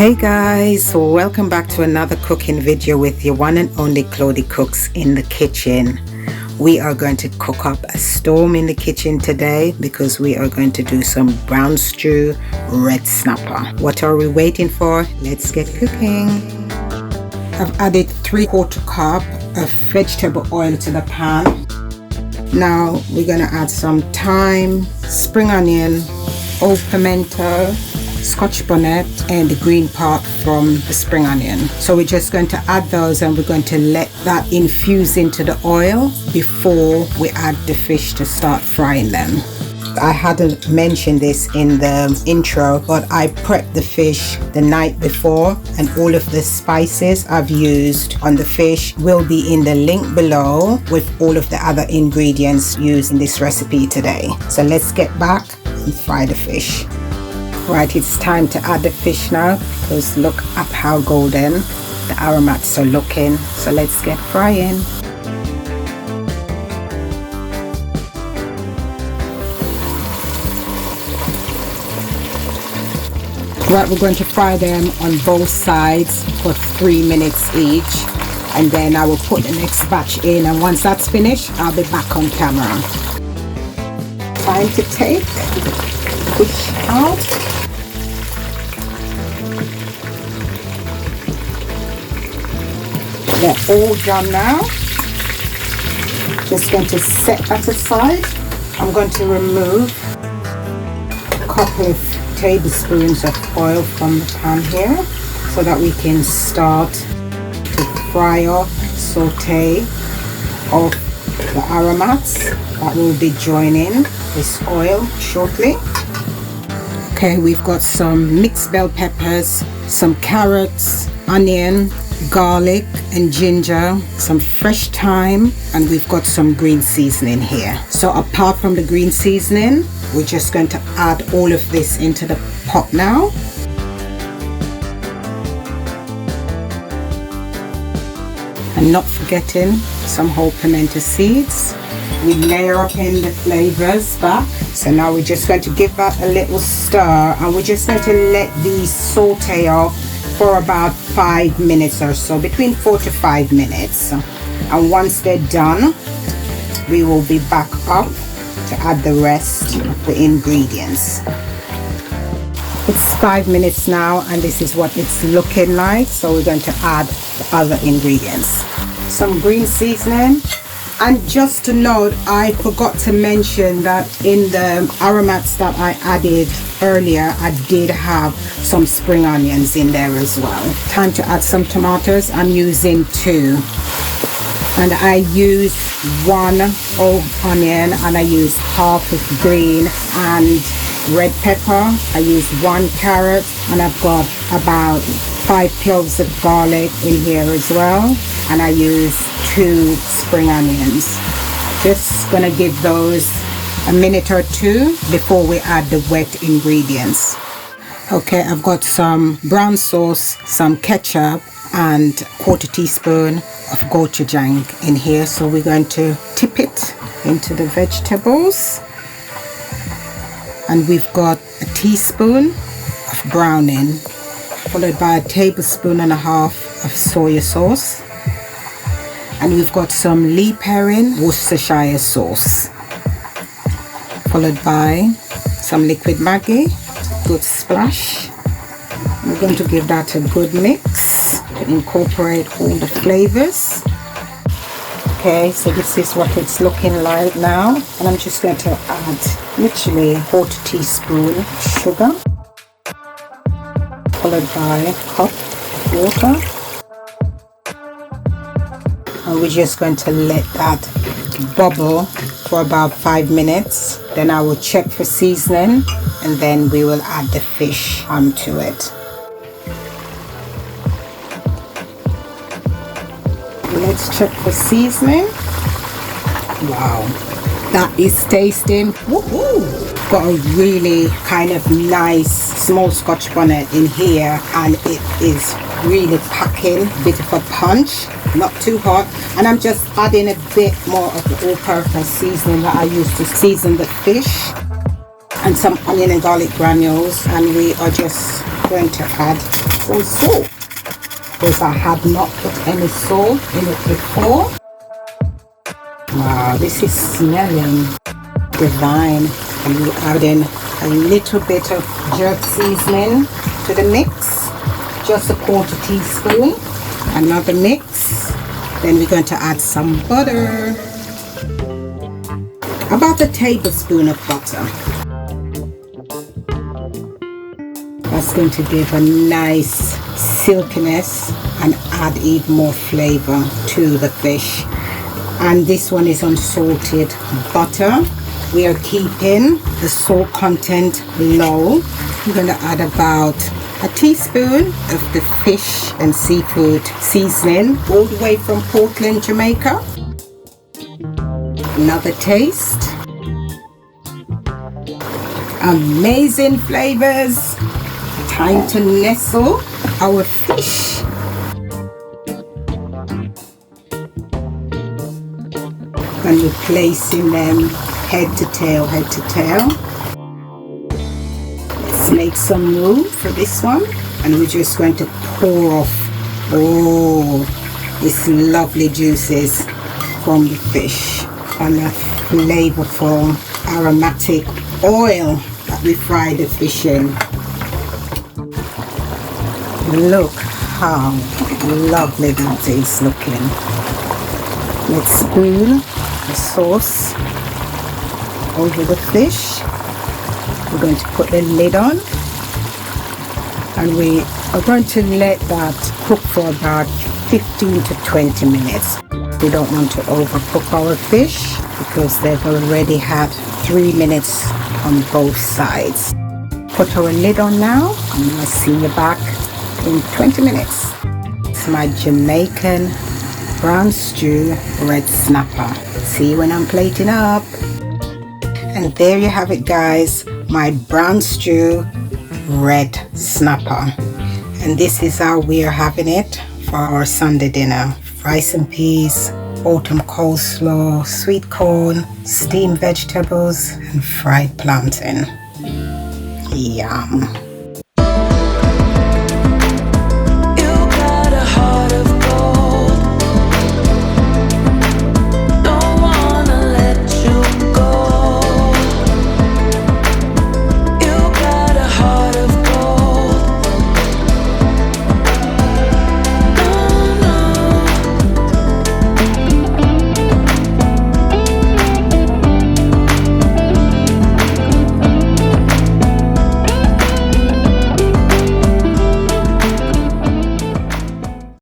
Hey guys, welcome back to another cooking video with your one and only Claudiecooks in the kitchen. We are going to cook up a storm in the kitchen today because we are going to do some brown stew red snapper. What are we waiting for? Let's get cooking. I've added 3/4 cup of vegetable oil to the pan. Now we're going to add some thyme, spring onion, old pimento, Scotch bonnet, and the green part from the spring onion. So we're just going to add those and we're going to let that infuse into the oil before we add the fish to start frying them. I hadn't mentioned this in the intro, but I prepped the fish the night before, and all of the spices I've used on the fish will be in the link below with all of the other ingredients used in this recipe today. So let's get back and fry the fish. Right, it's time to add the fish now because look at how golden the aromatics are looking. So let's get frying. Right, we're going to fry them on both sides for 3 minutes each, and then I will put the next batch in, and once that's finished I'll be back on camera. Time to take the fish out. They're all done now. Just going to set that aside. I'm going to remove a couple of tablespoons of oil from the pan here so that we can start to fry off, saute off the aromats that will be joining this oil shortly. Okay, we've got some mixed bell peppers, some carrots, onion, garlic and ginger, some fresh thyme, and we've got some green seasoning here. So apart from the green seasoning, we're just going to add all of this into the pot now. And not forgetting some whole pimento seeds. We layer up in the flavors back. So now we're just going to give that a little stir, and we're just going to let these saute off for about 5 minutes or so, between 4 to 5 minutes. And once they're done, we will be back up to add the rest of the ingredients. It's 5 minutes now, and this is what it's looking like. So we're going to add the other ingredients. Some green seasoning. And just to note, I forgot to mention that in the aromats that I added earlier, I did have some spring onions in there as well. Time to add some tomatoes. I'm using 2. And I used 1 whole onion, and I used half of green and red pepper. I used 1 carrot, and I've got about 5 cloves of garlic in here as well. And I used 2 spring onions. Just gonna give those a minute or 2 before we add the wet ingredients. Okay, I've got some brown sauce, some ketchup, and 1/4 teaspoon of gochujang in here. So we're going to tip it into the vegetables. And we've got a teaspoon of browning, followed by a tablespoon and a half of soya sauce. And we've got some leaf herring Worcestershire sauce, followed by some liquid maggi, good splash. We're going to give that a good mix to incorporate all the flavors. Okay, so this is what it's looking like now, and I'm just going to add literally 1/4 teaspoon sugar, followed by a cup of water. And we're just going to let that bubble for about 5 minutes. Then I will check for seasoning, and then we will add the fish onto it. Let's check for seasoning. Wow, that is tasting. Woohoo! Got a really kind of nice small Scotch bonnet in here, and it is really packing a bit of a punch, not too hot. And I'm just adding a bit more of the all-purpose seasoning that I used to season the fish, and some onion and garlic granules, and we are just going to add some salt, because I have not put any salt in it before. Wow, this is smelling divine. And we're adding a little bit of jerk seasoning to the mix, just a 1/4 teaspoon. Another mix. Then we're going to add some butter, about a tablespoon of butter. That's going to give a nice silkiness and add even more flavor to the fish. And this one is unsalted butter. We are keeping the salt content low. I'm going to add about a teaspoon of the fish and seafood seasoning, all the way from Portland, Jamaica. Another taste. Amazing flavors. Time to nestle our fish. And we're placing them head to tail, head to tail. Let's make some room for this one, and we're just going to pour off all these lovely juices from the fish and the flavorful aromatic oil that we fry the fish in. Look how lovely that is looking. Let's spoon the sauce over the fish. We're going to put the lid on, and we are going to let that cook for about 15 to 20 minutes. We don't want to overcook our fish because they've already had 3 minutes on both sides. Put our lid on now, and I'll see you back in 20 minutes. It's my Jamaican brown stew red snapper. See you when I'm plating up. And there you have it, guys, my brown stew red snapper. And this is how we are having it for our Sunday dinner. Rice and peas, autumn coleslaw, sweet corn, steamed vegetables, and fried plantain. Yum.